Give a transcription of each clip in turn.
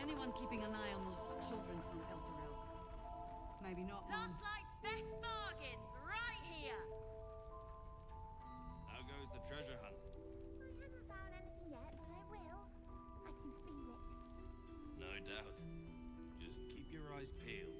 anyone keeping an eye on those children from El Dorel? Maybe not, Mom. Last night's best bargains, right here! How goes the treasure hunt? I haven't found anything yet, but I will. I can feel it. No doubt. Just keep your eyes peeled.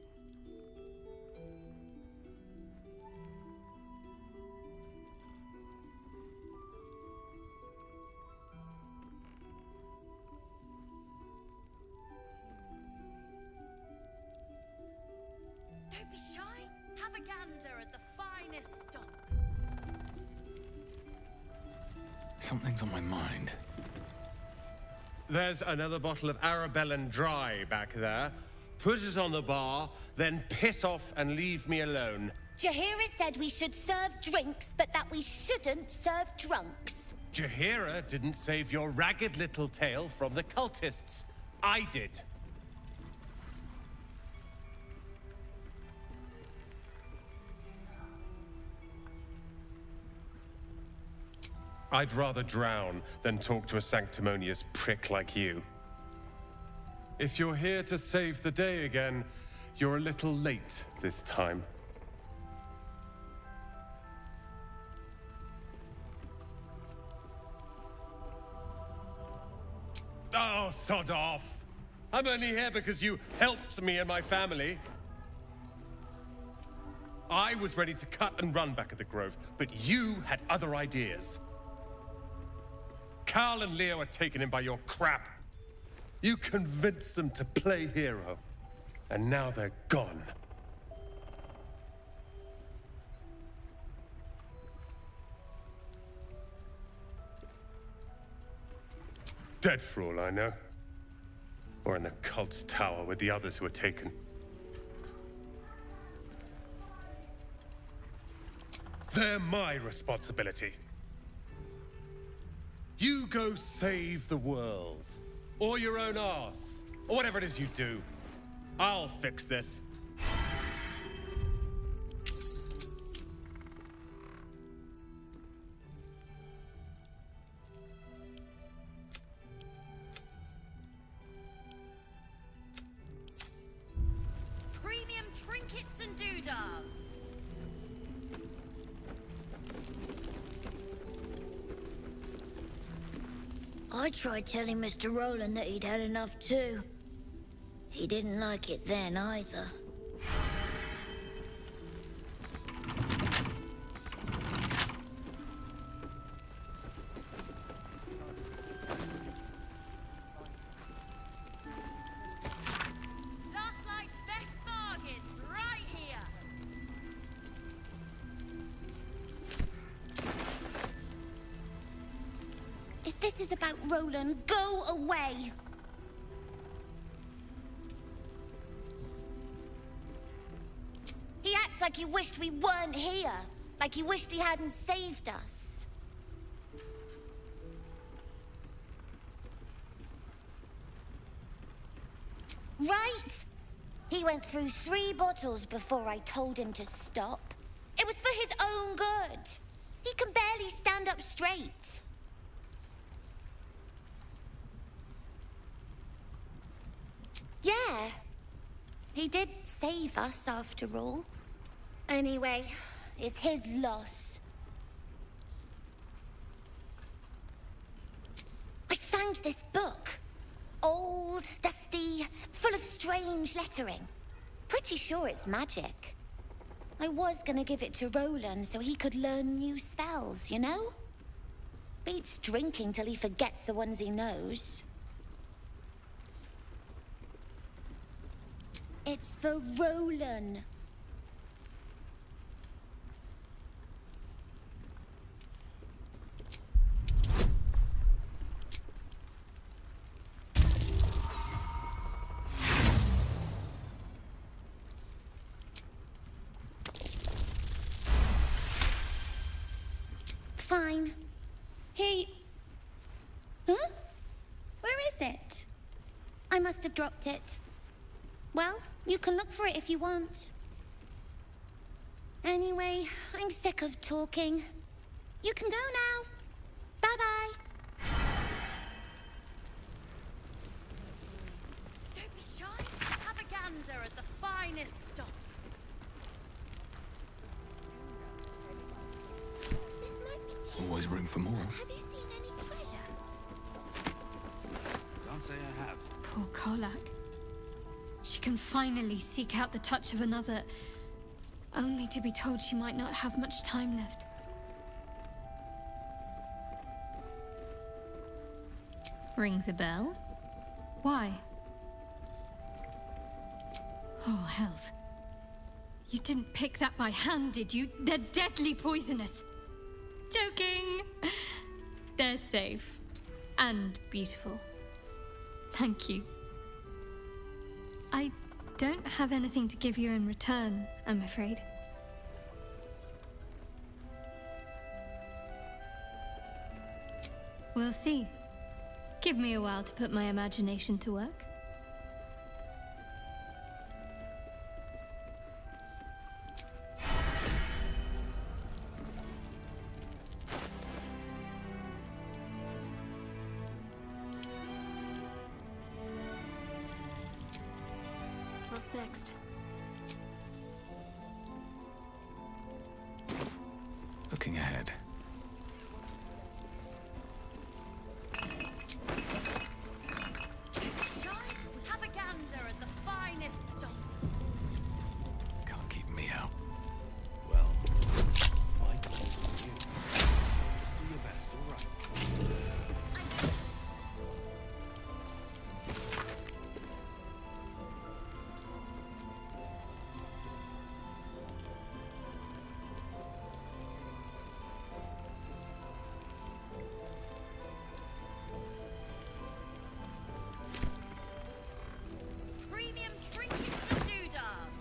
Don't be shy. Have a gander at the finest stock. Something's on my mind. There's another bottle of Arabellan Dry back there. Put it on the bar, then piss off and leave me alone. Jaheira said we should serve drinks, but that we shouldn't serve drunks. Jaheira didn't save your ragged little tail from the cultists. I did. I'd rather drown than talk to a sanctimonious prick like you. If you're here to save the day again, you're a little late this time. Oh, sod off! I'm only here because you helped me and my family. I was ready to cut and run back at the Grove, but you had other ideas. Carl and Leo are taken in by your crap. You convinced them to play hero, and now they're gone. Dead for all I know. Or in the cult's tower with the others who were taken. They're my responsibility. You go save the world. Or your own arse. Or whatever it is you do. I'll fix this. Premium trinkets and doodahs. I tried telling Mr. Rowland that he'd had enough too. He didn't like it then either. Last night's best bargains, right here! If this is about Roland, go away! He acts like he wished we weren't here. Like he wished he hadn't saved us. Right? He went through 3 bottles before I told him to stop. It was for his own good. He can barely stand up straight. Yeah, he did save us after all. Anyway, it's his loss. I found this book. Old, dusty, full of strange lettering. Pretty sure it's magic. I was gonna give it to Roland so he could learn new spells, you know? Beats drinking till he forgets the ones he knows. It's for Roland. Fine. He... Huh? Where is it? I must have dropped it. Well, you can look for it if you want. Anyway, I'm sick of talking. You can go now. Bye-bye. gander at the finest stock. This might be cheap. Always room for more. Have you seen any treasure? Can't say I have. Poor Karlak. She can finally seek out the touch of another, only to be told she might not have much time left. Rings a bell? Why? Oh, hells. You didn't pick that by hand, did you? They're deadly poisonous. Joking! They're safe. And beautiful. Thank you. I don't have anything to give you in return, I'm afraid. We'll see. Give me a while to put my imagination to work. What's next? Looking ahead. Have a gander at the finest stock. Can't keep me out. Well, my call's on you. Just do your best, all right? Premium trinkets and doodahs.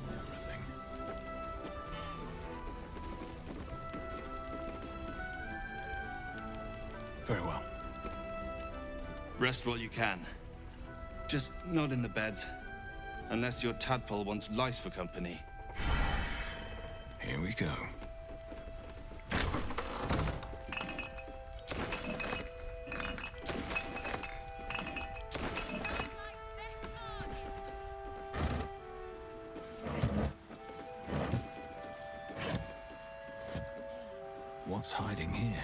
Everything. Very well. Rest while you can. Just not in the beds. Unless your tadpole wants lice for company. Here we go. What's hiding here?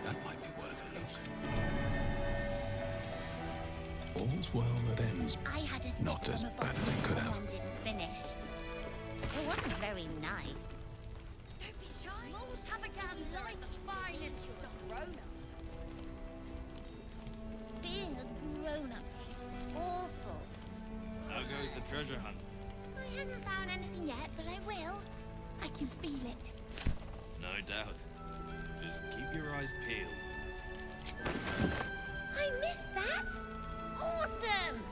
That might be worth a look. All's well that ends. I had a sip Not as from a bad bottle as it could have. someone didn't finish. It wasn't very nice. Don't be shy. Have a gander at the finest stock. Being a grown-up tastes awful. How goes the treasure hunt? I haven't found anything yet, but I will. I can feel it. No doubt. Just keep your eyes peeled. I missed that! Awesome!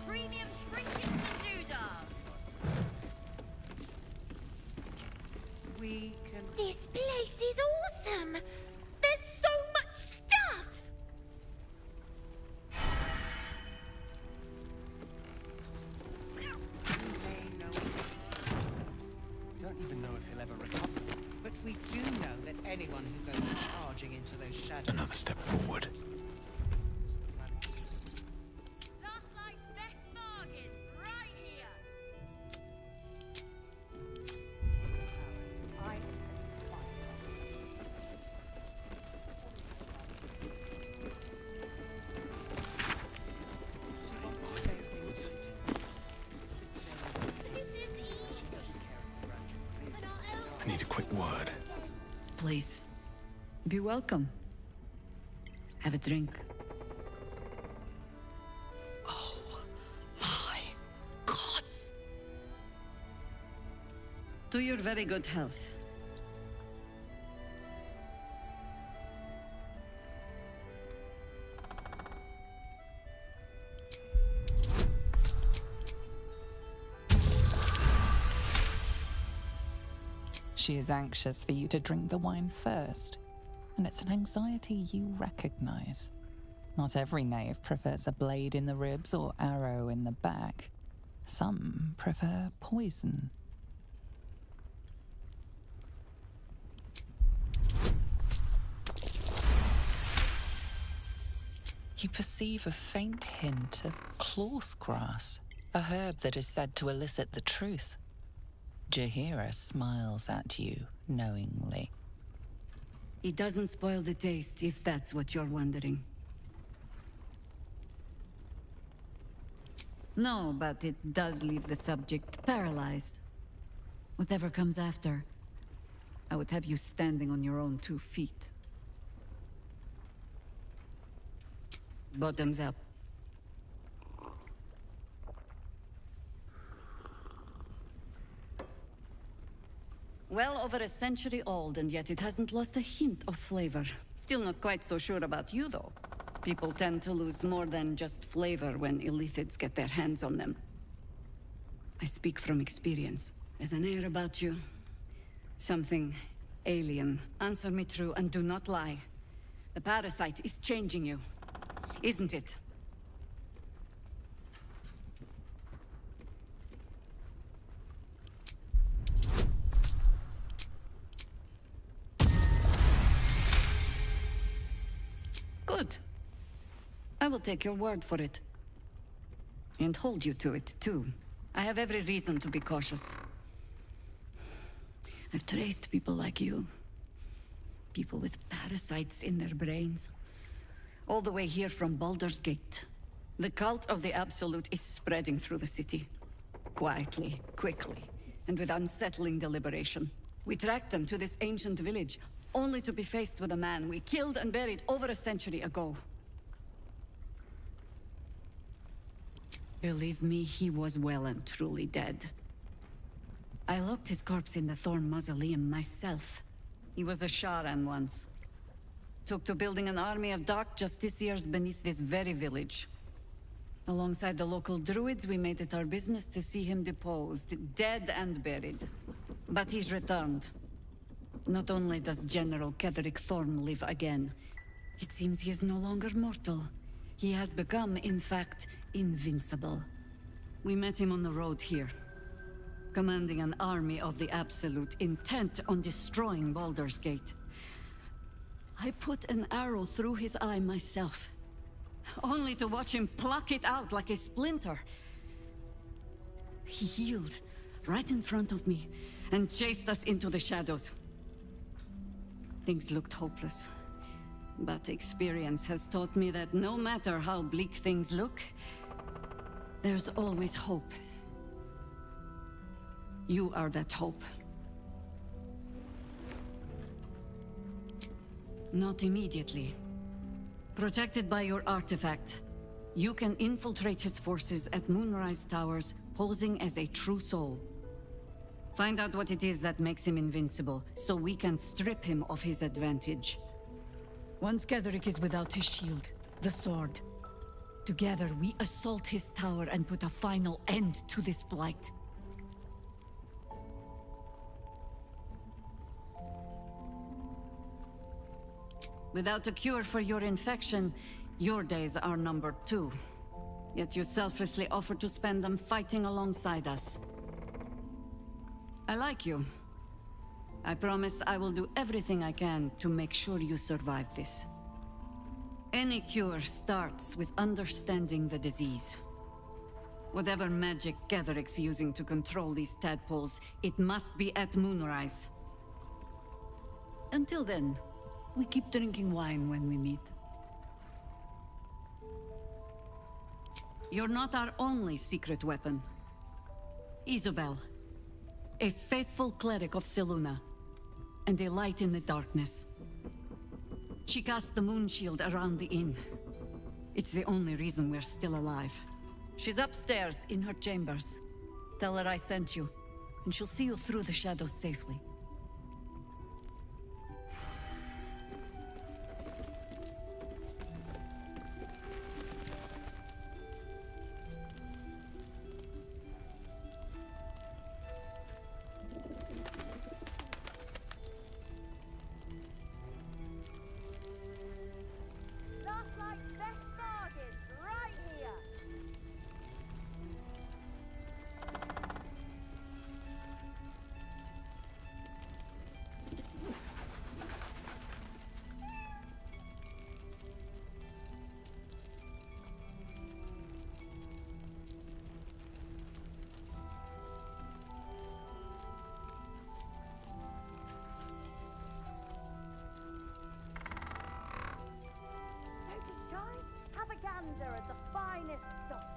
Premium trinkets and doodahs. We can. This place is awesome! There's so much stuff! Don't even know if he'll ever recover. But we do know that anyone who goes charging into those shadows. Another step forward. Last night's best bargains right here. This is easy. But I need a quick word. Please, be welcome. Have a drink. Oh, my gods. To your very good health. She is anxious for you to drink the wine first, and it's an anxiety you recognize. Not every knave prefers a blade in the ribs or arrow in the back. Some prefer poison. You perceive a faint hint of cloth grass, a herb that is said to elicit the truth. Jaheira smiles at you knowingly. It doesn't spoil the taste, if that's what you're wondering. No, but it does leave the subject paralyzed. Whatever comes after, I would have you standing on your own 2 feet. Bottoms up. Well over a century old, and yet it hasn't lost a hint of flavor. Still not quite so sure about you, though. People tend to lose more than just flavor when illithids get their hands on them. I speak from experience. There's an air about you. Something alien. Answer me true and do not lie. The parasite is changing you, isn't it? Good. I will take your word for it. And hold you to it, too. I have every reason to be cautious. I've traced people like you. People with parasites in their brains. All the way here from Baldur's Gate. The cult of the Absolute is spreading through the city. Quietly, quickly, and with unsettling deliberation. We tracked them to this ancient village, only to be faced with a man we killed and buried over a century ago. Believe me, he was well and truly dead. I locked his corpse in the Thorn Mausoleum myself. He was a Sharan once. Took to building an army of dark justiciars beneath this very village. Alongside the local druids, we made it our business to see him deposed, dead and buried. But he's returned. Not only does General Ketheric Thorn live again, it seems he is no longer mortal. He has become, in fact, invincible. We met him on the road here, commanding an army of the Absolute, intent on destroying Baldur's Gate. I put an arrow through his eye myself, only to watch him pluck it out like a splinter. He healed right in front of me and chased us into the shadows. Things looked hopeless, but experience has taught me that no matter how bleak things look, there's always hope. You are that hope. Not immediately. Protected by your artifact, you can infiltrate his forces at Moonrise Towers, posing as a true soul. Find out what it is that makes him invincible, so we can strip him of his advantage. Once Ketheric is without his shield, the sword, together we assault his tower and put a final end to this blight. Without a cure for your infection, your days are numbered too. Yet you selflessly offer to spend them fighting alongside us. I like you. I promise I will do everything I can to make sure you survive this. Any cure starts with understanding the disease. Whatever magic Ketheric's using to control these tadpoles, it must be at Moonrise. Until then, we keep drinking wine when we meet. You're not our only secret weapon. Isabel, a faithful cleric of Selûne, and a light in the darkness. She cast the moon shield around the inn. It's the only reason we're still alive. She's upstairs in her chambers. Tell her I sent you, and she'll see you through the shadows safely. gander at the finest stock.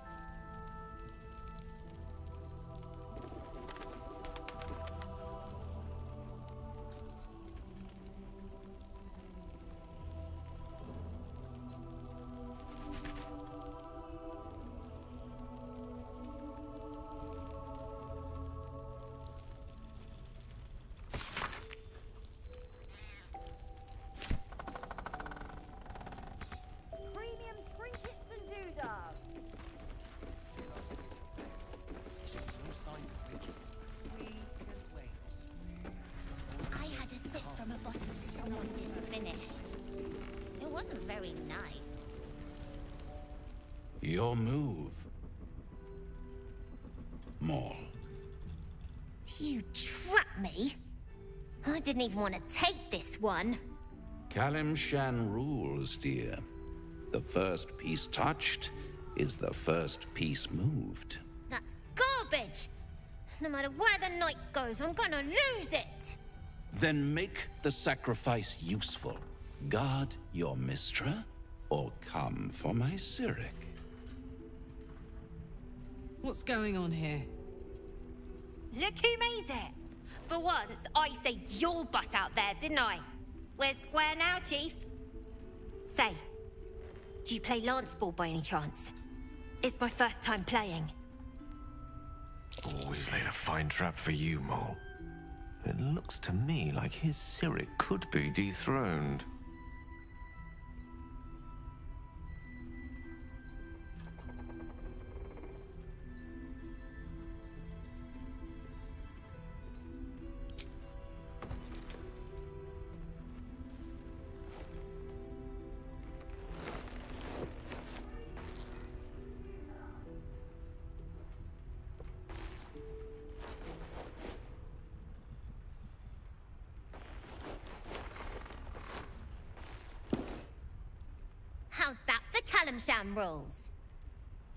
Premium trinkets and doodads. Shows no signs of waking. We can wait. I had a sip from a bottle someone didn't finish. It wasn't very nice. Your move. Maul. You trapped me? I didn't even want to take this one. Kalimshan rules, dear. The first piece touched is the first piece moved. That's garbage! No matter where the night goes, I'm gonna lose it! Then make the sacrifice useful. Guard your Mistra, or come for my Cyric. What's going on here? Look who made it! For once, I saved your butt out there, didn't I? We're square now, Chief. Say, do you play lance ball by any chance? It's my first time playing. Always laid a fine trap for you, Mole. It looks to me like his Cyric could be dethroned. How's that for Kalimshan rules?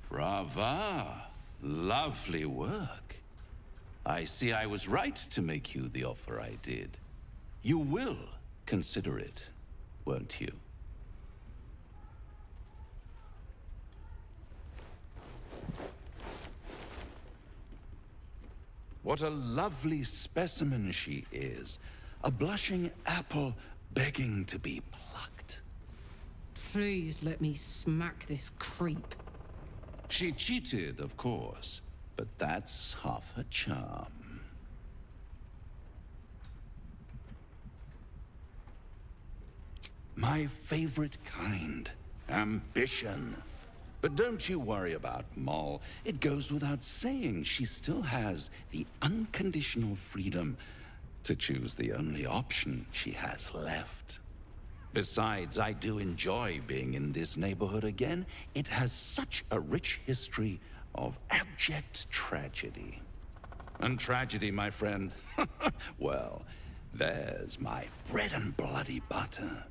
Brava. Lovely work. I see I was right to make you the offer I did. You will consider it, won't you? What a lovely specimen she is. A blushing apple begging to be plucked. Please let me smack this creep. She cheated, of course, but that's half her charm. My favorite kind, ambition. But don't you worry about Moll. It goes without saying she still has the unconditional freedom to choose the only option she has left. Besides, I do enjoy being in this neighborhood again. It has such a rich history of abject tragedy. And tragedy, my friend, well, there's my bread and bloody butter.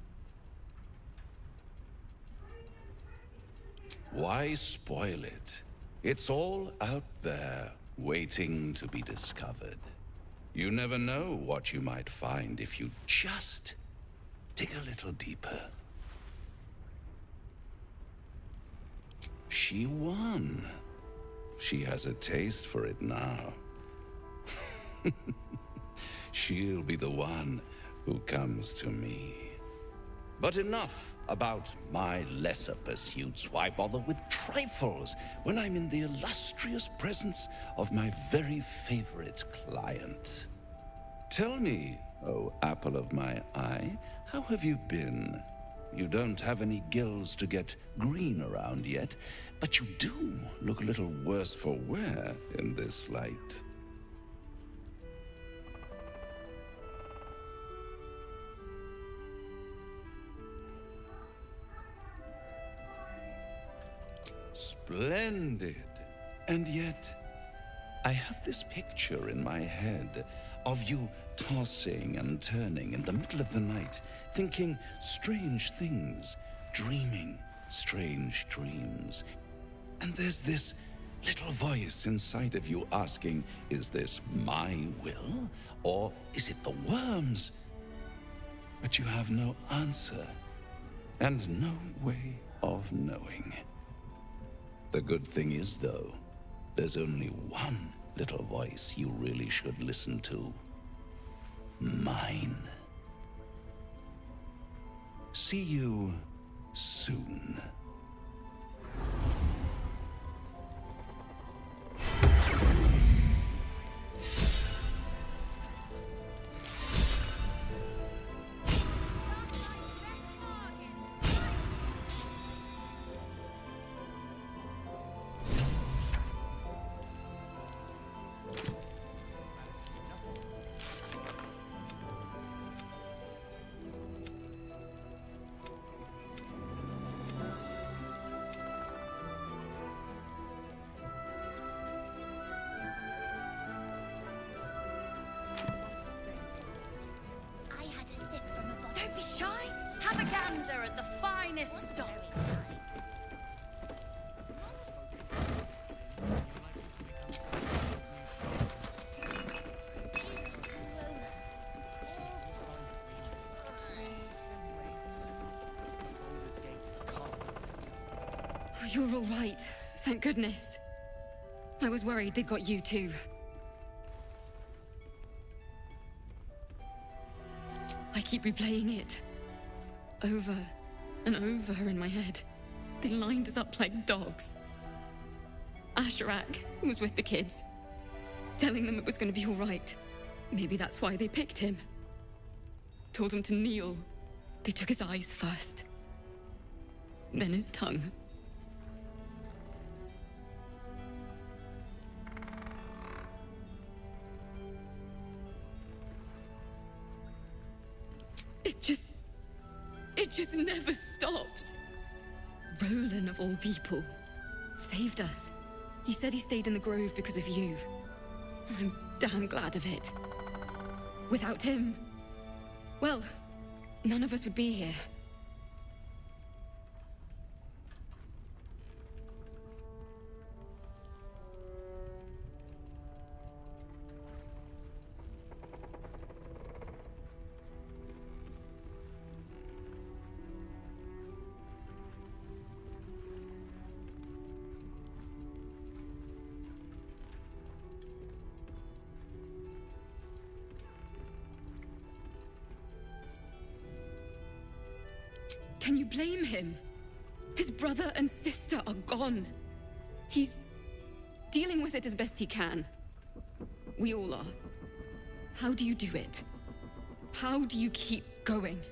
Why spoil it? It's all out there, waiting to be discovered. You never know what you might find if you just dig a little deeper. She won. She has a taste for it now. She'll be the one who comes to me. But enough about my lesser pursuits. Why bother with trifles when I'm in the illustrious presence of my very favorite client? Tell me, oh apple of my eye, how have you been? You don't have any gills to get green around yet, but you do look a little worse for wear in this light. Splendid. And yet, I have this picture in my head of you tossing and turning in the middle of the night, thinking strange things, dreaming strange dreams. And there's this little voice inside of you asking, is this my will, or is it the worm's? But you have no answer, and no way of knowing. The good thing is, though, there's only one little voice you really should listen to. Mine. See you soon. Don't be shy. Have a gander at the finest stock. You're all right. Thank goodness. I was worried they'd got you too. I keep replaying it. Over and over in my head. They lined us up like dogs. Asherak was with the kids, telling them it was going to be all right. Maybe that's why they picked him. Told him to kneel. They took his eyes first. Then his tongue. It just never stops. Roland, of all people, saved us. He said he stayed in the grove because of you. And I'm damn glad of it. Without him, well, none of us would be here. Can you blame him? His brother and sister are gone. He's dealing with it as best he can. We all are. How do you do it? How do you keep going?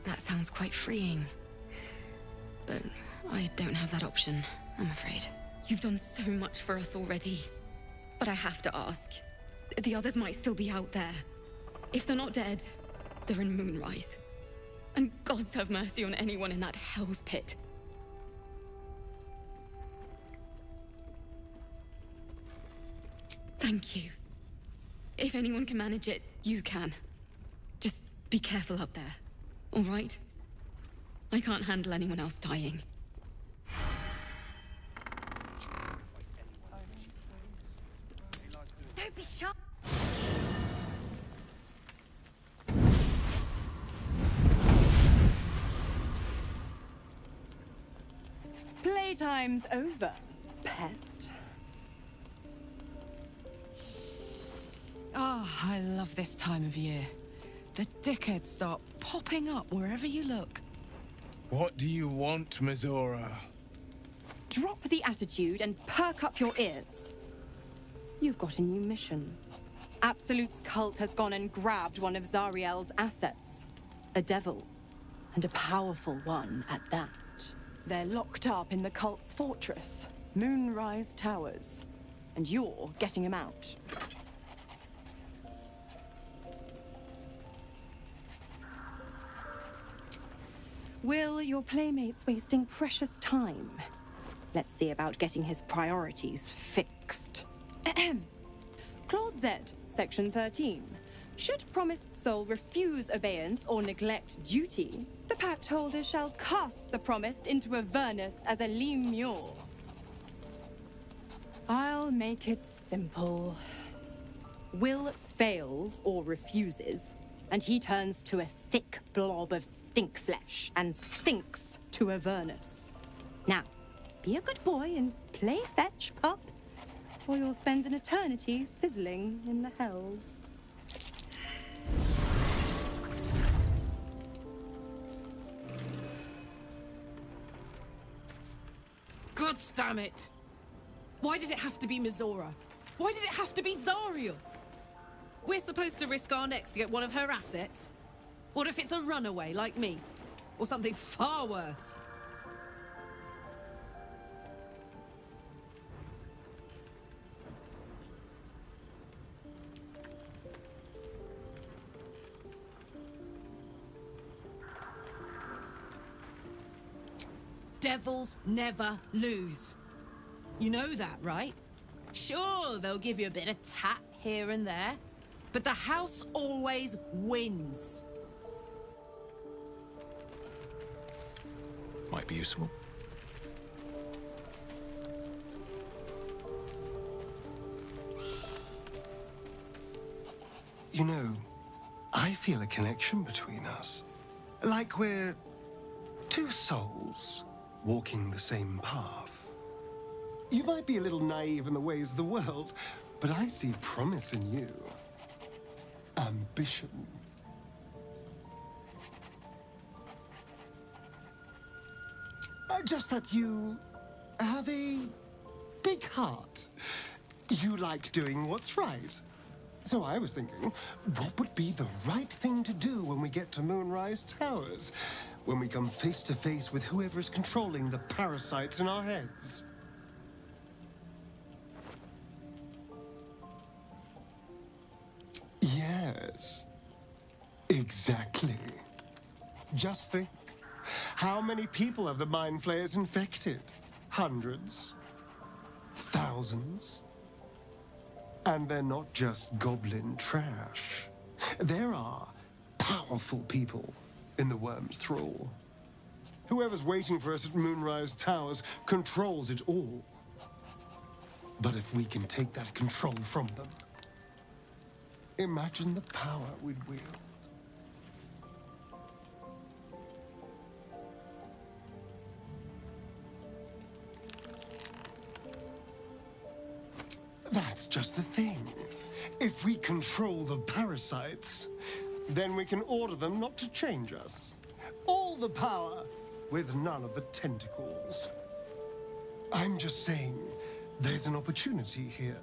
That sounds quite freeing. But I don't have that option, I'm afraid. You've done so much for us already. But I have to ask. The others might still be out there. If they're not dead, they're in Moonrise. And gods have mercy on anyone in that hell's pit. Thank you. If anyone can manage it, you can. Just be careful out there. All right? I can't handle anyone else dying. Don't be shy. Playtime's over, pet. Ah, I love this time of year. The dickheads start popping up wherever you look. What do you want, Mizora? Drop the attitude and perk up your ears. You've got a new mission. Absolute's cult has gone and grabbed one of Zariel's assets. A devil. And a powerful one at that. They're locked up in the cult's fortress, Moonrise Towers. And you're getting him out. Will your playmates wasting precious time? Let's see about getting his priorities fixed. Clause Z, Section 13. Should promised soul refuse obeyance or neglect duty, the pact holder shall cast the promised into Avernus as a lemure. I'll make it simple. Will fails or refuses, and he turns to a thick blob of stink flesh and sinks to Avernus. Now, be a good boy and play fetch, pup, or you'll spend an eternity sizzling in the hells. God damn it! Why did it have to be Mizora? Why did it have to be Zariel? We're supposed to risk our necks to get one of her assets? What if it's a runaway like me? Or something far worse? Devils never lose. You know that, right? Sure, they'll give you a bit of tap here and there, but the house always wins. Might be useful. You know, I feel a connection between us. Like we're two souls walking the same path. You might be a little naive in the ways of the world, but I see promise in you. Ambition. Just that you have a big heart. You like doing what's right. So I was thinking, what would be the right thing to do when we get to Moonrise Towers? When we come face to face with whoever's controlling the parasites in our heads? Yes. Exactly. Just think. How many people have the Mind Flayers infected? Hundreds? Thousands? And they're not just goblin trash. There are powerful people in the Worm's thrall. Whoever's waiting for us at Moonrise Towers controls it all. But if we can take that control from them, imagine the power we'd wield. That's just the thing. If we control the parasites, then we can order them not to change us. All the power, with none of the tentacles. I'm just saying, there's an opportunity here.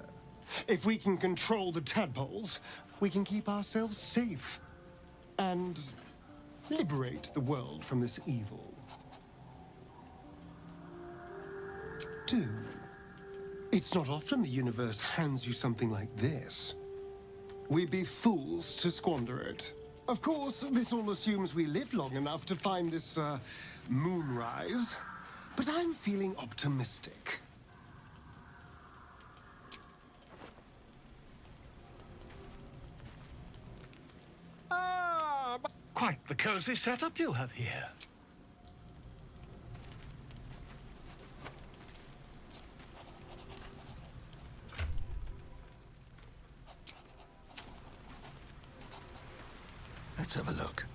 If we can control the tadpoles, we can keep ourselves safe. And liberate the world from this evil. Do. It's not often the universe hands you something like this. We'd be fools to squander it. Of course, this all assumes we live long enough to find this, moonrise. But I'm feeling optimistic. Quite the cozy setup you have here. Let's have a look.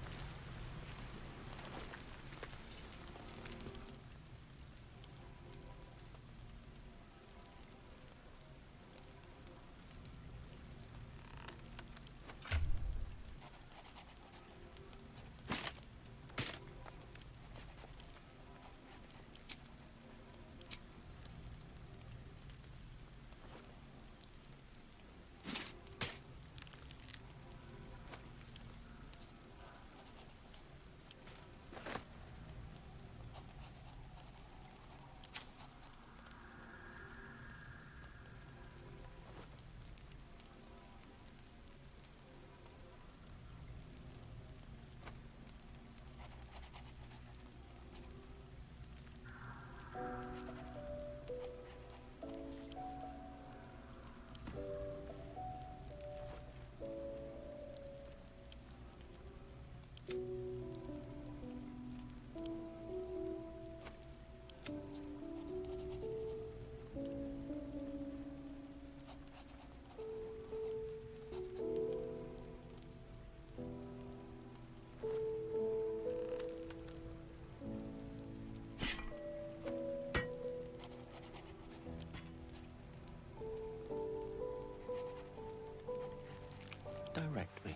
directly.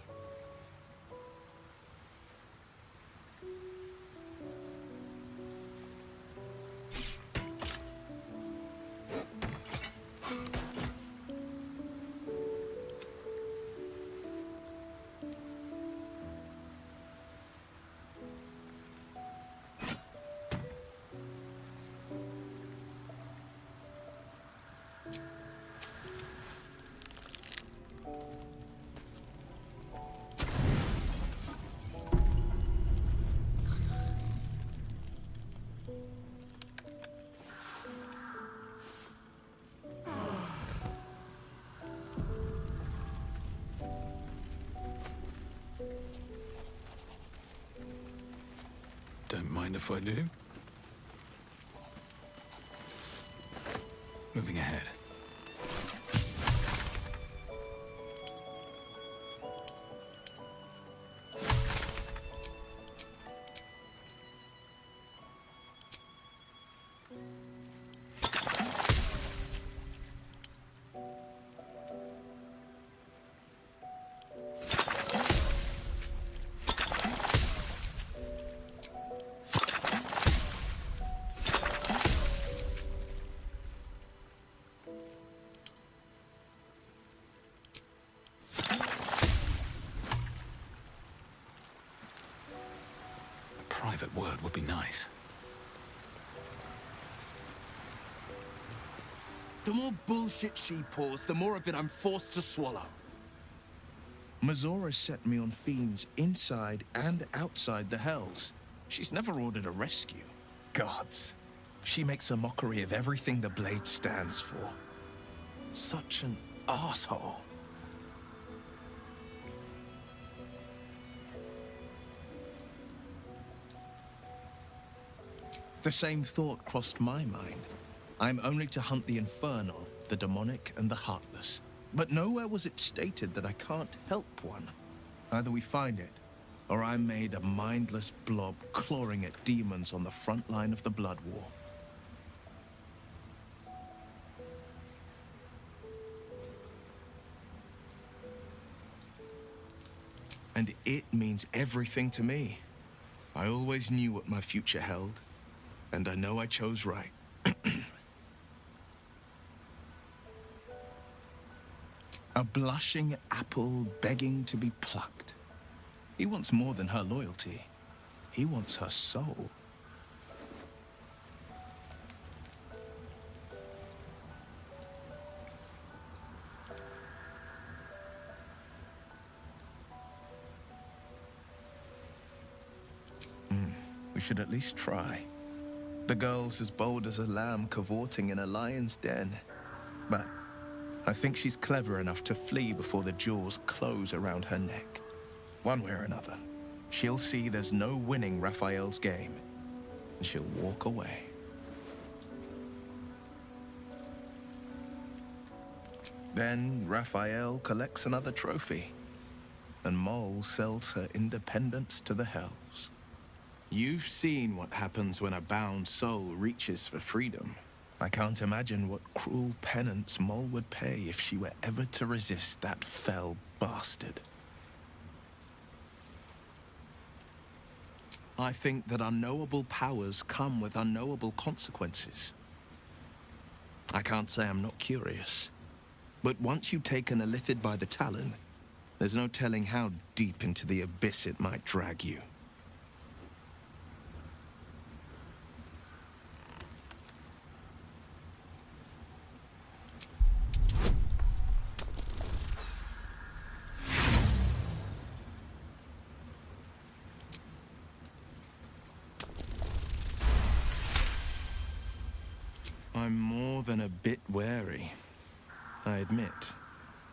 Don't mind if I do. Moving ahead. Private word would be nice. The more bullshit she pours, the more of it I'm forced to swallow. Mizora set me on fiends inside and outside the Hells. She's never ordered a rescue. Gods. She makes a mockery of everything the Blade stands for. Such an asshole. The same thought crossed my mind. I'm only to hunt the infernal, the demonic, and the heartless. But nowhere was it stated that I can't help one. Either we find it, or I'm made a mindless blob clawing at demons on the front line of the Blood War. And it means everything to me. I always knew what my future held. And I know I chose right. A blushing apple begging to be plucked. He wants more than her loyalty. He wants her soul. We should at least try. The girl's as bold as a lamb cavorting in a lion's den. But I think she's clever enough to flee before the jaws close around her neck. One way or another, she'll see there's no winning Raphael's game, and she'll walk away. Then Raphael collects another trophy, and Mole sells her independence to the Hells. You've seen what happens when a bound soul reaches for freedom. I can't imagine what cruel penance Mole would pay if she were ever to resist that fell bastard. I think that unknowable powers come with unknowable consequences. I can't say I'm not curious, but once you take an illithid by the talon, there's no telling how deep into the abyss it might drag you. I'm more than a bit wary, I admit.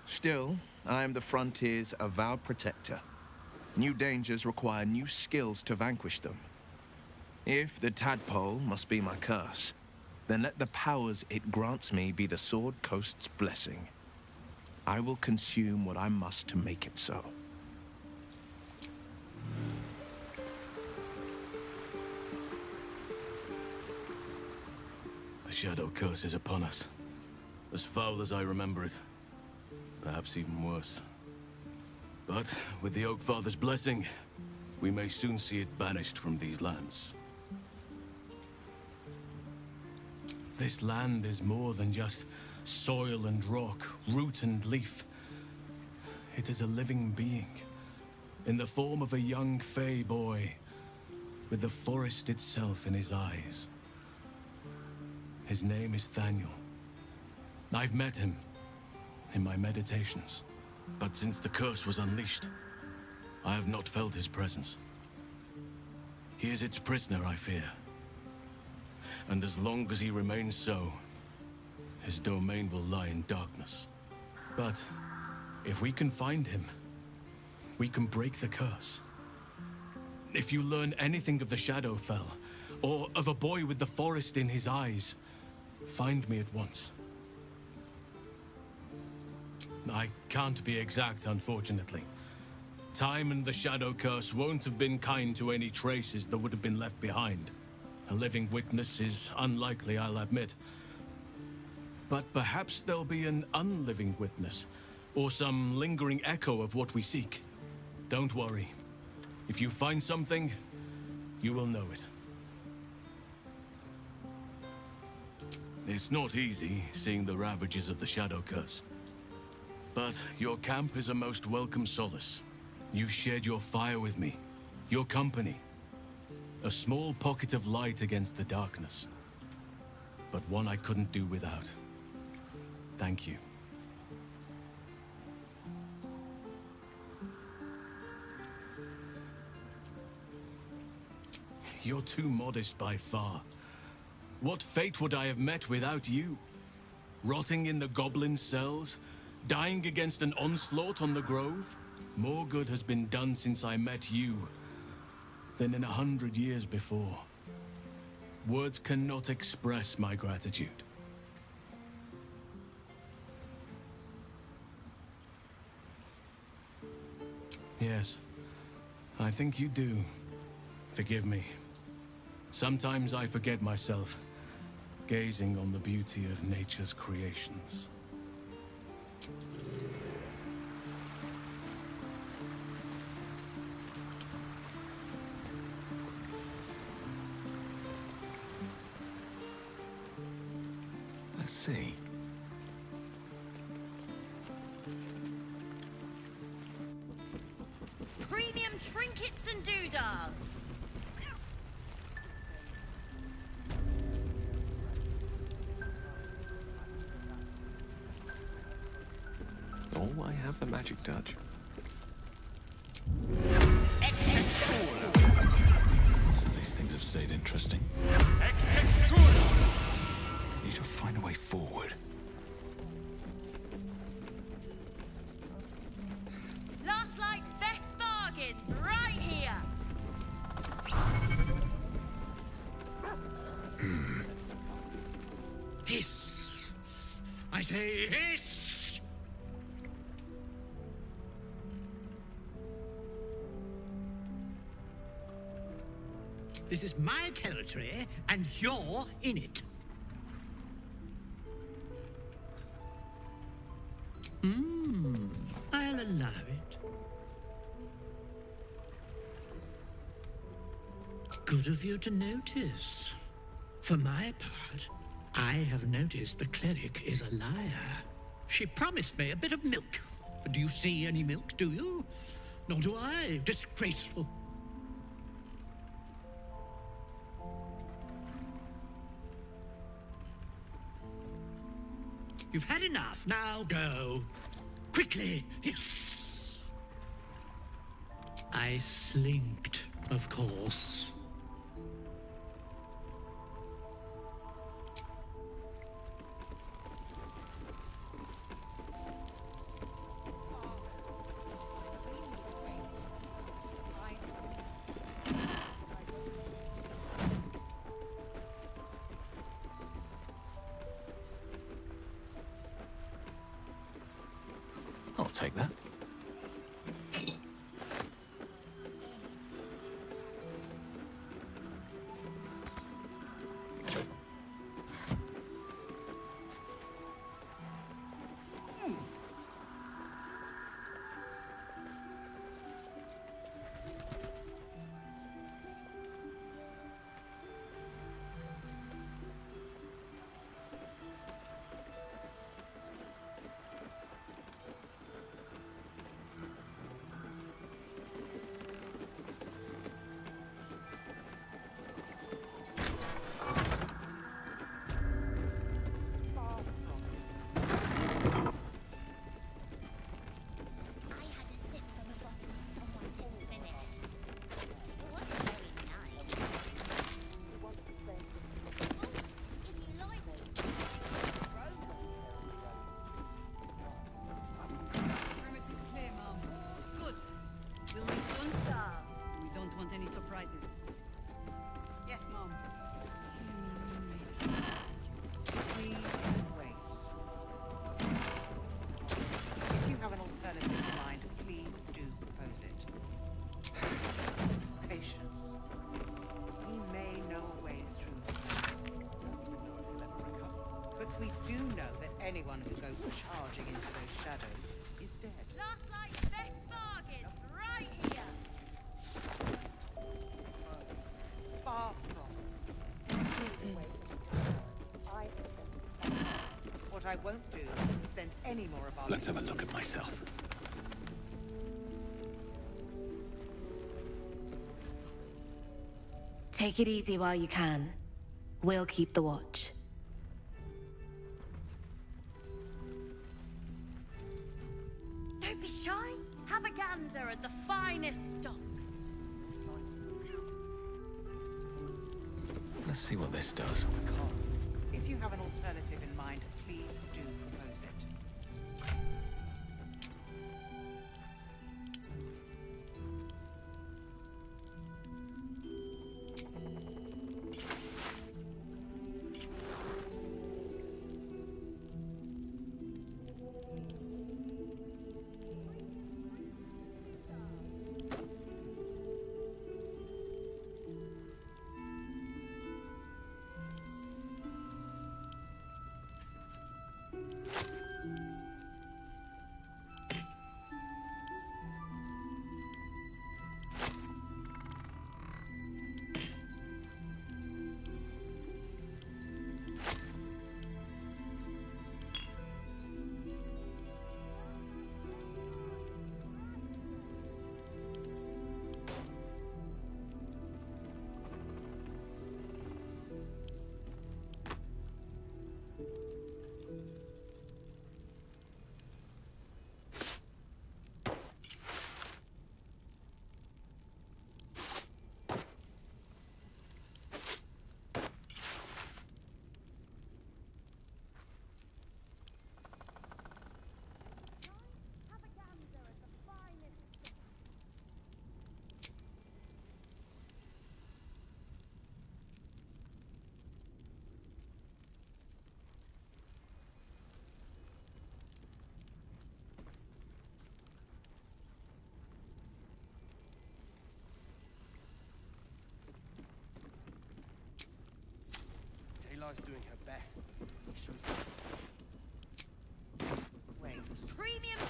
Still, I am the frontier's avowed protector. New dangers require new skills to vanquish them. If the tadpole must be my curse, then let the powers it grants me be the Sword Coast's blessing. I will consume what I must to make it so. The Shadow Curse is upon us. As foul as I remember it. Perhaps even worse. But with the Oak Father's blessing, we may soon see it banished from these lands. This land is more than just soil and rock, root and leaf. It is a living being, in the form of a young Fey boy, with the forest itself in his eyes. His name is Thaniel. I've met him in my meditations, but since the curse was unleashed, I have not felt his presence. He is its prisoner, I fear. And as long as he remains so, his domain will lie in darkness. But if we can find him, we can break the curse. If you learn anything of the Shadowfell, or of a boy with the forest in his eyes, find me at once. I can't be exact, unfortunately. Time and the Shadow Curse won't have been kind to any traces that would have been left behind. A living witness is unlikely, I'll admit. But perhaps there'll be an unliving witness, or some lingering echo of what we seek. Don't worry. If you find something, you will know it. It's not easy, seeing the ravages of the Shadow Curse. But your camp is a most welcome solace. You've shared your fire with me, your company. A small pocket of light against the darkness. But one I couldn't do without. Thank you. You're too modest by far. What fate would I have met without you? Rotting in the goblin cells? Dying against an onslaught on the grove? More good has been done since I met you than in 100 years before. Words cannot express my gratitude. Yes, I think you do. Forgive me. Sometimes I forget myself, gazing on the beauty of nature's creations. Let's see. Premium trinkets and doodahs. Oh, I have the magic touch. These things have stayed interesting. Need to find a way forward. Last Light's best bargains right here. Hiss! I say hiss! This is my territory, and you're in it. I'll allow it. Good of you to notice. For my part, I have noticed the cleric is a liar. She promised me a bit of milk. Do you see any milk, do you? Nor do I. Disgraceful. You've had enough. Now go. Quickly. Yes. I slinked, of course. I'll take that. rises. Yes, Mom. Please wait. If you have an alternative in mind, please do propose it. Patience. We may know a way through this. But we do know that anyone who goes charging into those shadows is dead. Last night's best bargain, right here. Far from. Listen. What I won't do is send any more of our... Let's have a look at myself. Take it easy while you can. We'll keep the watch. Don't be shy. Have a gander at the finest stock. Let's see what this does. If you have an alternative in mind, please do propose it. Daylight's doing her best. Wait. Premium.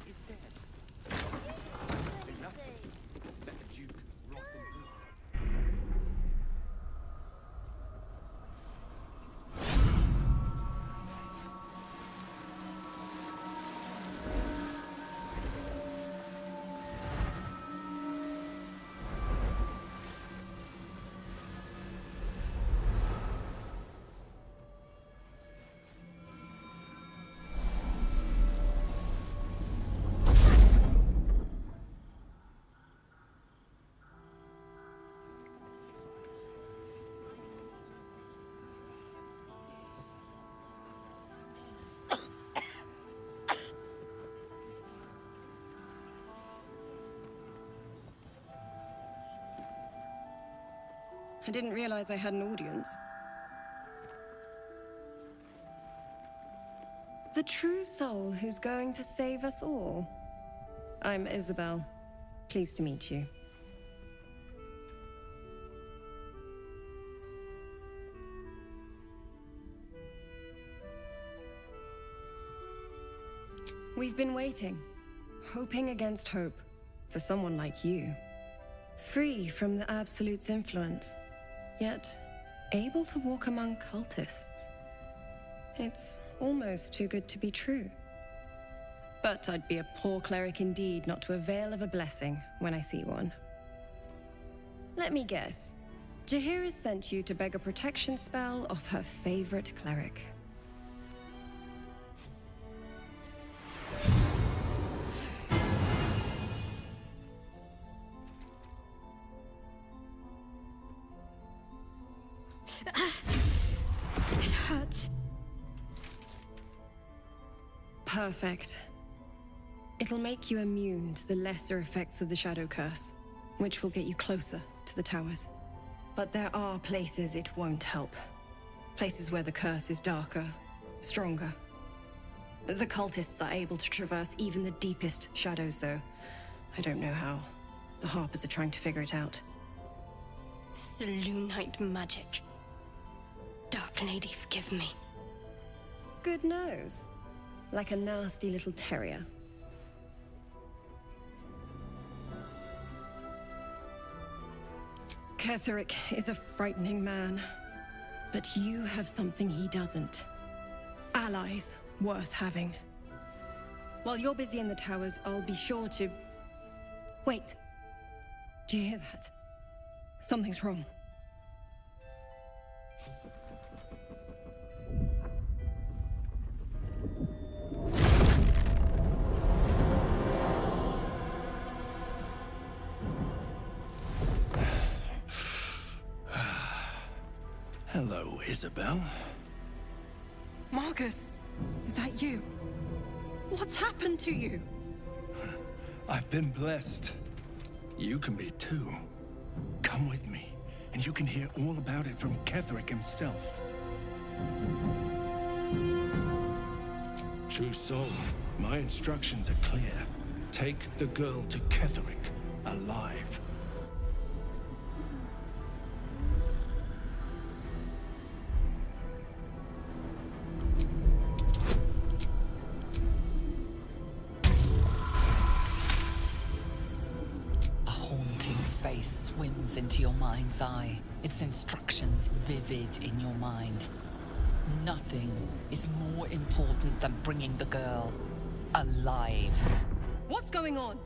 Is dead. Do nothing. Let the Duke rot and bleed. I didn't realize I had an audience. The true soul who's going to save us all. I'm Isabel. Pleased to meet you. We've been waiting, hoping against hope, for someone like you. Free from the Absolute's influence, yet able to walk among cultists. It's almost too good to be true. But I'd be a poor cleric indeed not to avail of a blessing when I see one. Let me guess. Jaheira sent you to beg a protection spell off her favorite cleric. Perfect. It'll make you immune to the lesser effects of the Shadow Curse, which will get you closer to the towers. But there are places it won't help. Places where the curse is darker, stronger. The cultists are able to traverse even the deepest shadows, though. I don't know how. The Harpers are trying to figure it out. Selûnite magic. Dark Lady, forgive me. Good nose. Like a nasty little terrier. Ketheric is a frightening man. But you have something he doesn't. Allies worth having. While you're busy in the towers, I'll be sure to... Wait. Do you hear that? Something's wrong. Hello, Isabel. Marcus, is that you? What's happened to you? I've been blessed. You can be too. Come with me, and you can hear all about it from Ketheric himself. True soul, my instructions are clear. Take the girl to Ketheric, alive. Swims into your mind's eye, its instructions vivid in your mind. Nothing is more important than bringing the girl alive. What's going on?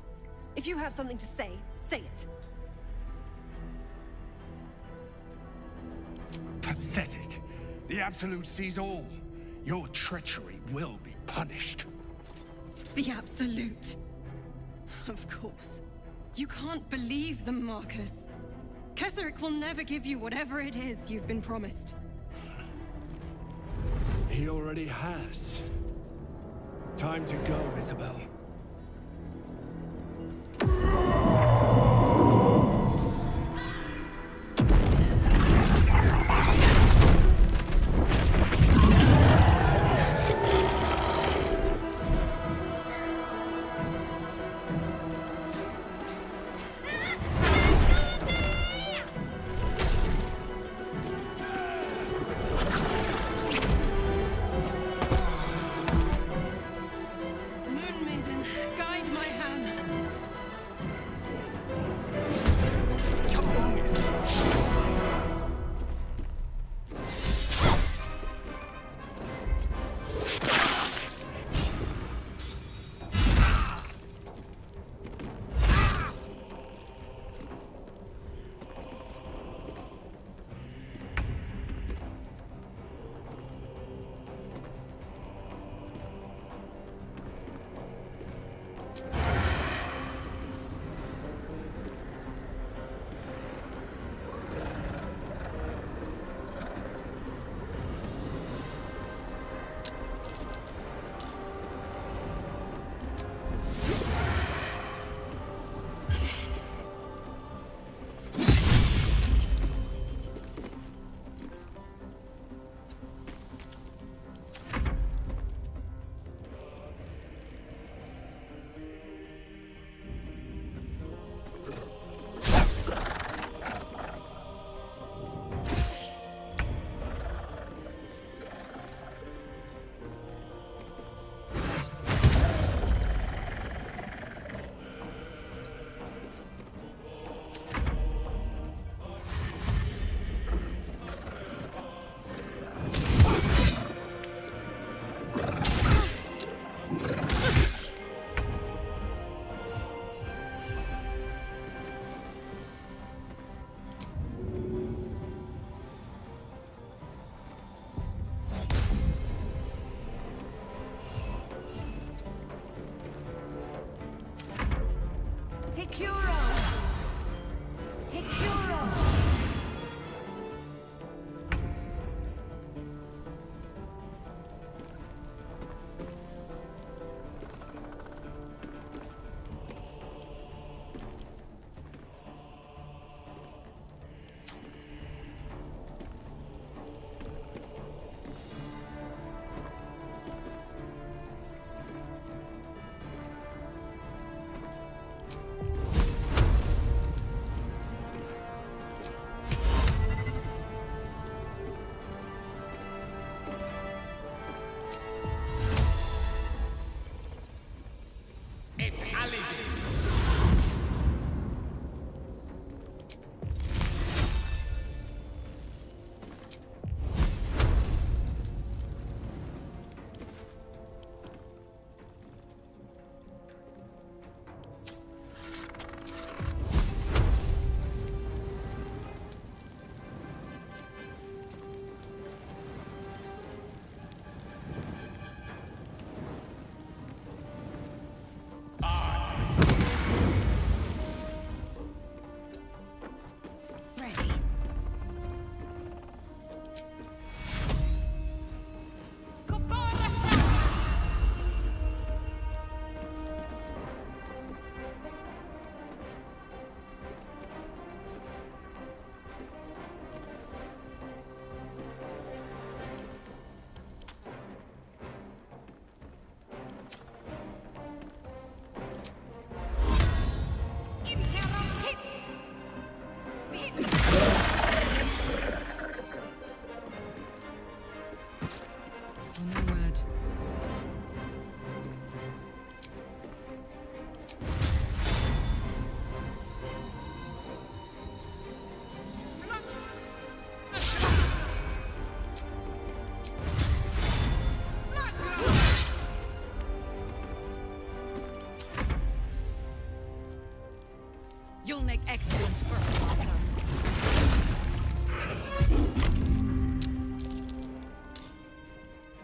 If you have something to say, say it. Pathetic. The Absolute sees all. Your treachery will be punished. The Absolute. Of course. You can't believe them, Marcus. Ketheric will never give you whatever it is you've been promised. He already has. Time to go, Isabel. will make excellent fertilizer.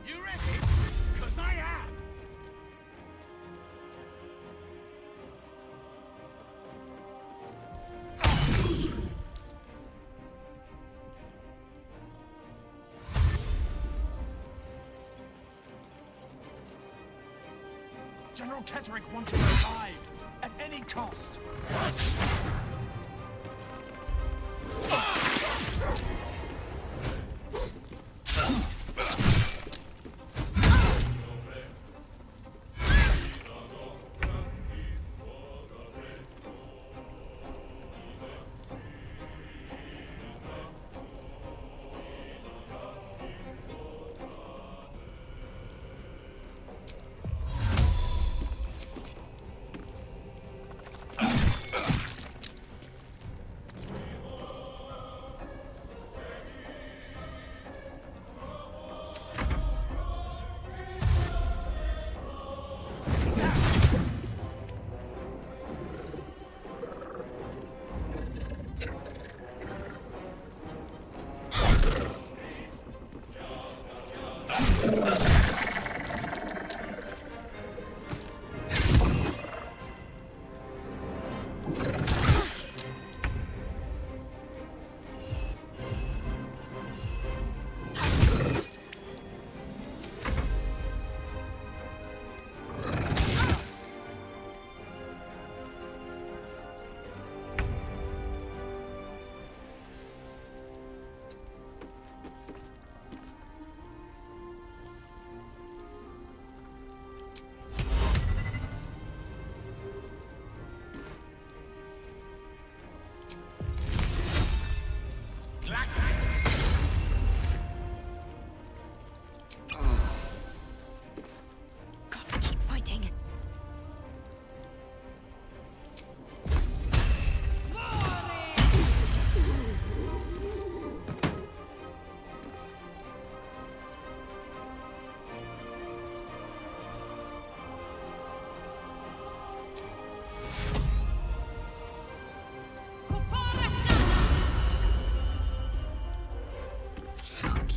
You ready? 'Cause I am! General Ketherick wants you alive, at any cost.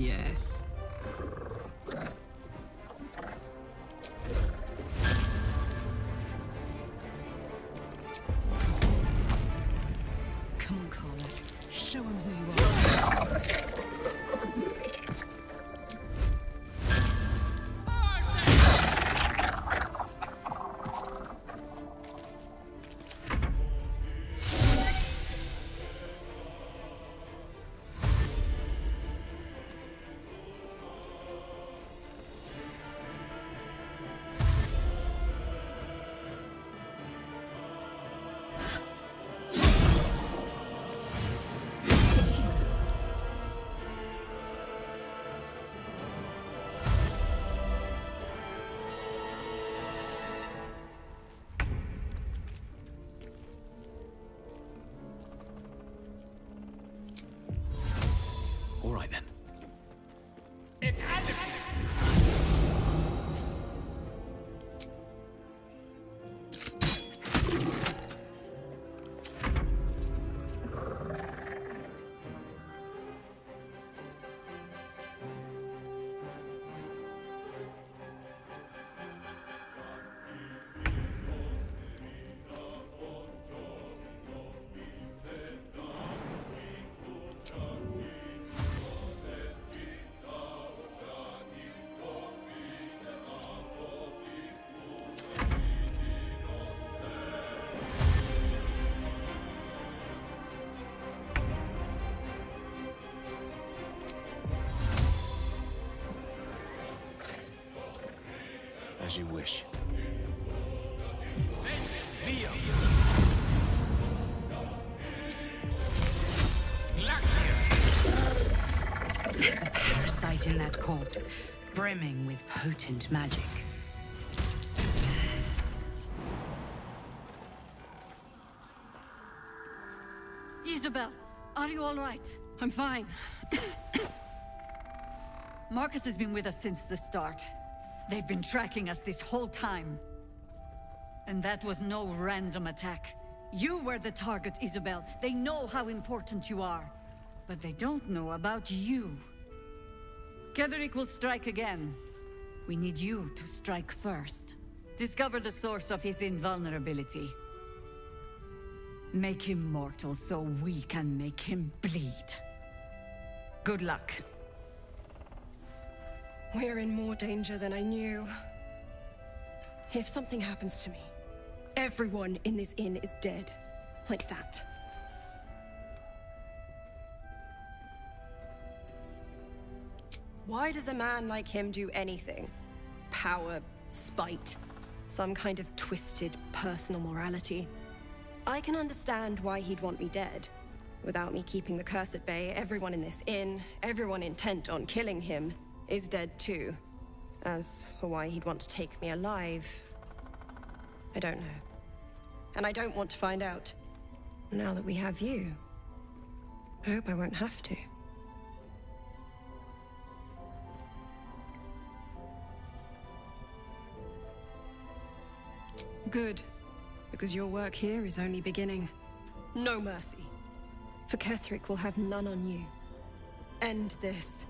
Yes. Come on, Carla. Show him who you are. All right then. As you wish. There's a parasite in that corpse, brimming with potent magic. Isabel, are you all right? I'm fine. Marcus has been with us since the start. They've been tracking us this whole time. And that was no random attack. You were the target, Isabel. They know how important you are. But they don't know about you. Ketheric will strike again. We need you to strike first. Discover the source of his invulnerability. Make him mortal so we can make him bleed. Good luck. We're in more danger than I knew. If something happens to me, everyone in this inn is dead. Like that. Why does a man like him do anything? Power, spite, some kind of twisted personal morality. I can understand why he'd want me dead. Without me keeping the curse at bay, everyone in this inn, everyone intent on killing him, is dead too. As for why he'd want to take me alive, I don't know. And I don't want to find out. Now that we have you, I hope I won't have to. Good, because your work here is only beginning. No mercy. For Ketheric will have none on you. End this.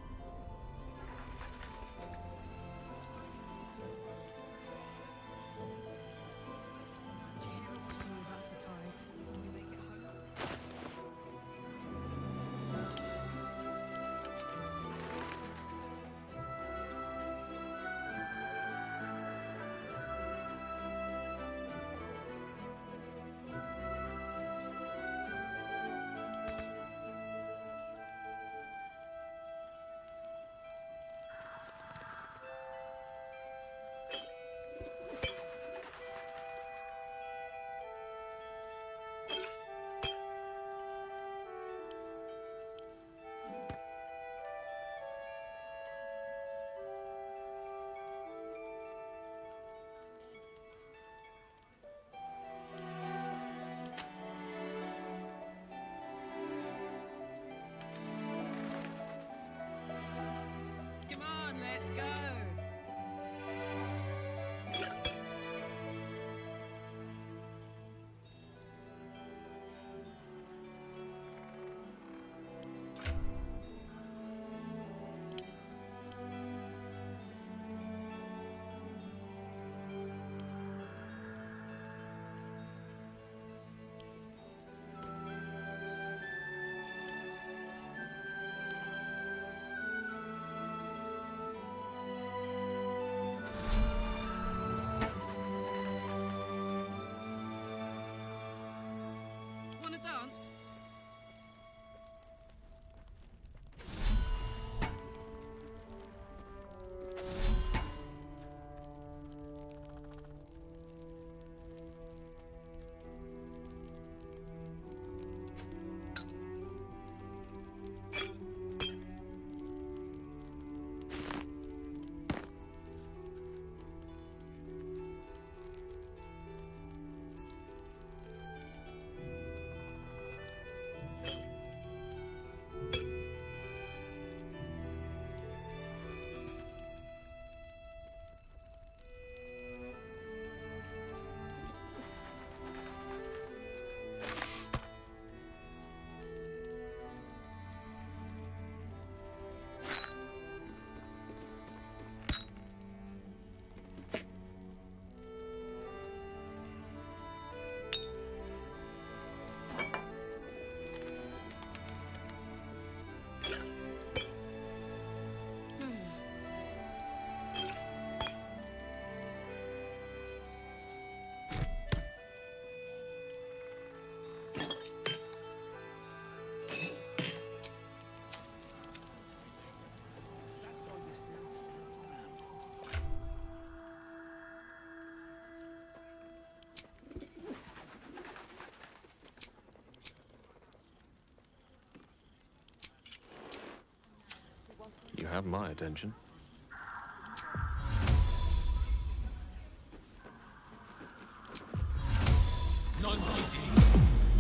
You have my attention.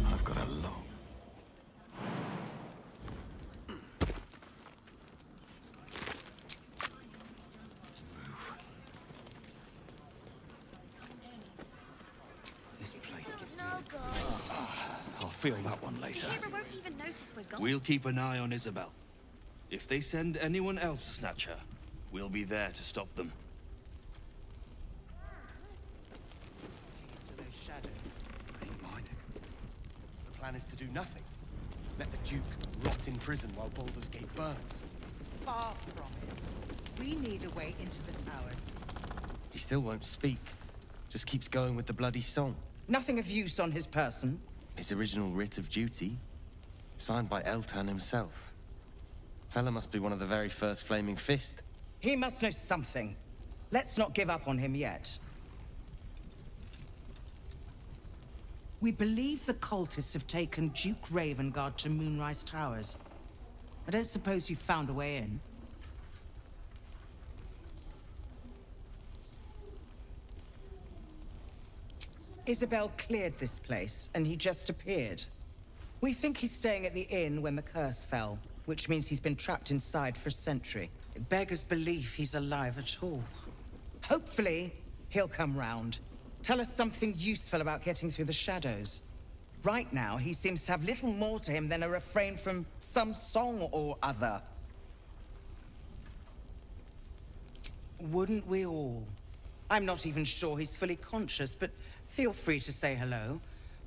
I've got a long... No Oh, God. I'll feel that one later. Jahira won't even notice we're gone. We'll keep an eye on Isabel. If they send anyone else to snatch her, we'll be there to stop them. Into those shadows. I ain't minding. The plan is to do nothing. Let the Duke rot in prison while Baldur's Gate burns. Far from it. We need a way into the towers. He still won't speak. Just keeps going with the bloody song. Nothing of use on his person. His original writ of duty, signed by Eltan himself. Fella must be one of the very first Flaming Fist. He must know something. Let's not give up on him yet. We believe the cultists have taken Duke Ravengard to Moonrise Towers. I don't suppose you found a way in. Isabel cleared this place, and he just appeared. We think he's staying at the inn when the curse fell, which means he's been trapped inside for a century. It beggars belief he's alive at all. Hopefully, he'll come round. Tell us something useful about getting through the shadows. Right now, he seems to have little more to him than a refrain from some song or other. Wouldn't we all? I'm not even sure he's fully conscious, but feel free to say hello.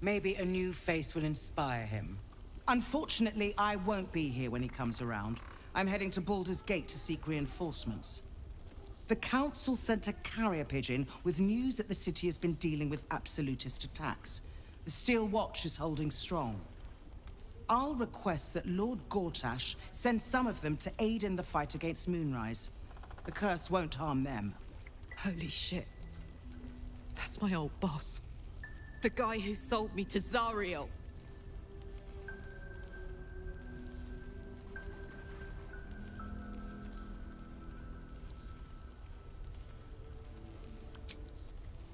Maybe a new face will inspire him. Unfortunately, I won't be here when he comes around. I'm heading to Baldur's Gate to seek reinforcements. The Council sent a carrier pigeon with news that the city has been dealing with absolutist attacks. The Steel Watch is holding strong. I'll request that Lord Gortash send some of them to aid in the fight against Moonrise. The curse won't harm them. Holy shit. That's my old boss. The guy who sold me to Zariel.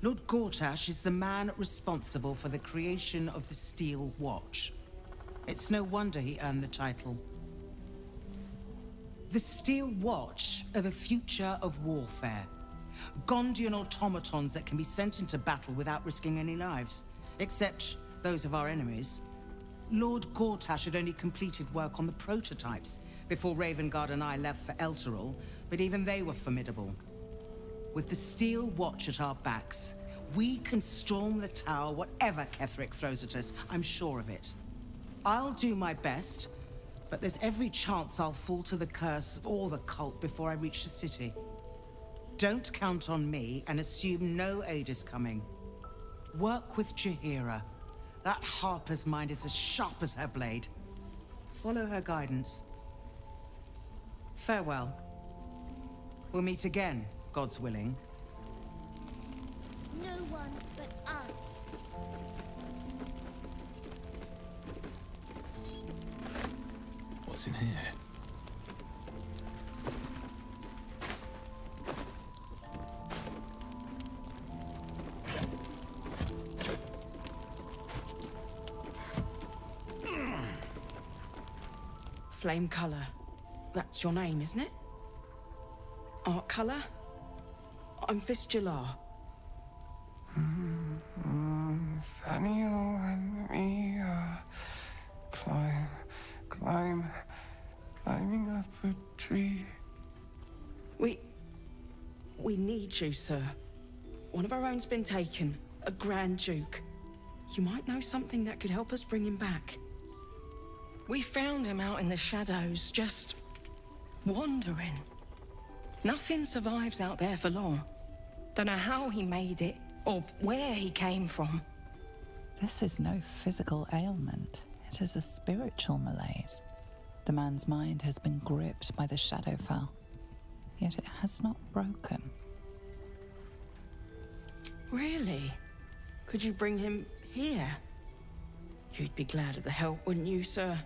Lord Gortash is the man responsible for the creation of the Steel Watch. It's no wonder he earned the title. The Steel Watch are the future of warfare. Gondian automatons that can be sent into battle without risking any lives, except those of our enemies. Lord Gortash had only completed work on the prototypes before Ravengard and I left for Elturel, but even they were formidable. With the Steel Watch at our backs, we can storm the tower whatever Ketheric throws at us, I'm sure of it. I'll do my best, but there's every chance I'll fall to the curse or the cult before I reach the city. Don't count on me and assume no aid is coming. Work with Jahira. That Harper's mind is as sharp as her blade. Follow her guidance. Farewell. We'll meet again, God's willing. No one but us. What's in here? Flame color. That's your name, isn't it? Art color? I'm Fistular. Nathaniel and me climbing up a tree. We need you, sir. One of our own's been taken, a Grand Duke. You might know something that could help us bring him back. We found him out in the shadows, just wandering. Nothing survives out there for long. Don't know how he made it, or where he came from. This is no physical ailment. It is a spiritual malaise. The man's mind has been gripped by the Shadowfell, yet it has not broken. Really? Could you bring him here? You'd be glad of the help, wouldn't you, sir?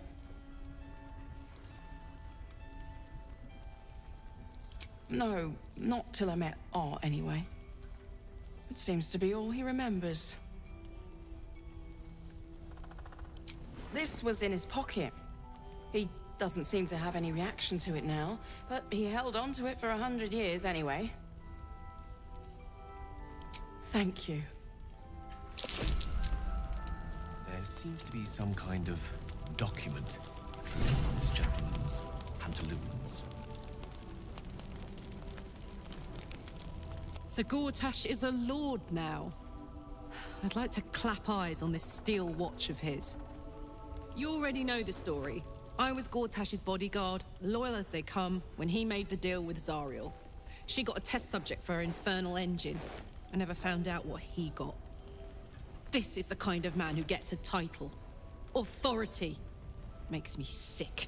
No, not till I met Art, anyway. It seems to be all he remembers. This was in his pocket. He doesn't seem to have any reaction to it now, but he held on to it for 100 years anyway. Thank you. seems to be some kind of document protruding from this gentleman's pantaloons. So Gortash is a lord now. I'd like to clap eyes on this steel watch of his. You already know the story. I was Gortash's bodyguard, loyal as they come, when he made the deal with Zariel. She got a test subject for her infernal engine. I never found out what he got. This is the kind of man who gets a title. Authority. Makes me sick.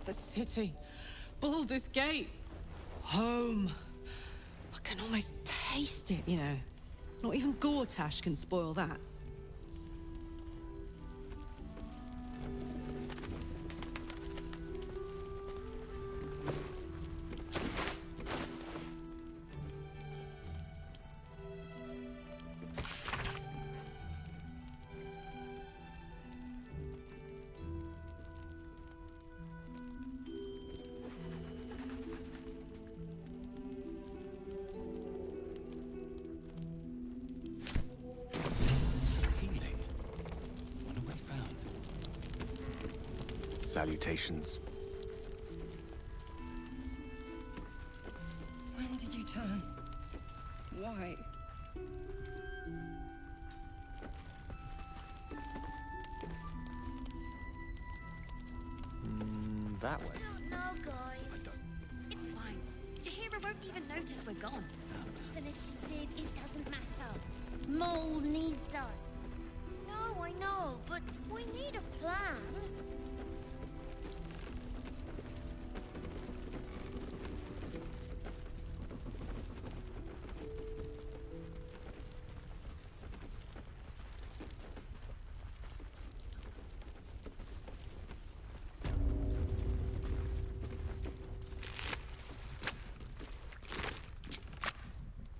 The city. Baldur's Gate. Home. I can almost taste it, you know. Not even Gortash can spoil that. Salutations. When did you turn? Why? That way. I don't know, guys. It's fine. Jahira won't even notice we're gone. Even if she did, it doesn't matter. Mole needs us. No, I know, but We need a plan.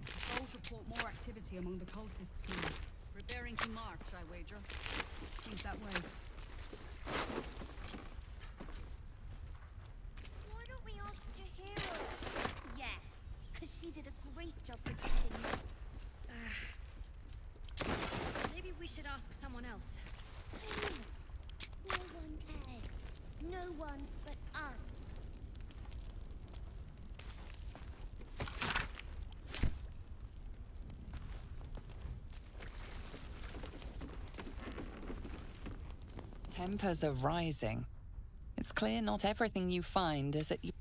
Patrols report more activity among the cultists now. Preparing to march, I wager. Seems that way. Why don't we ask Jahira? Yes, because she did a great job protecting you. maybe we should ask someone else. No one cares. No one but us. Tempers are rising. It's clear not everything you find is at you.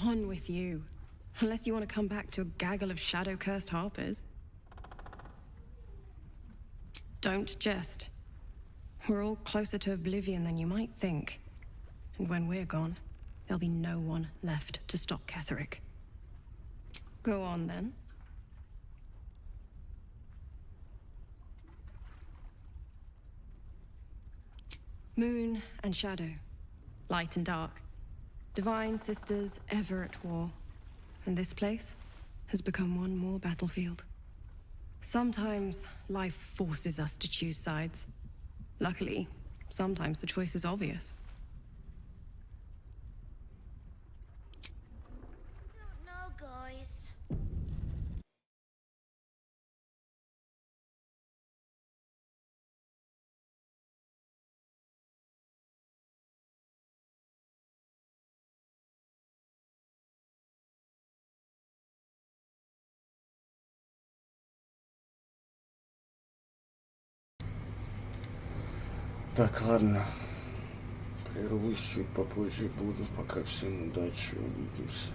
On with you. Unless you want to come back to a gaggle of shadow-cursed harpers. Don't jest. We're all closer to oblivion than you might think. And when we're gone, there'll be no one left to stop Ketherick. Go on, then. Moon and shadow. Light and dark. Divine sisters ever at war. And this place has become one more battlefield. Sometimes life forces us to choose sides. Luckily, sometimes the choice is obvious. No, guys. Так, ладно. Прервусь чуть попозже буду, пока всем удачи, увидимся.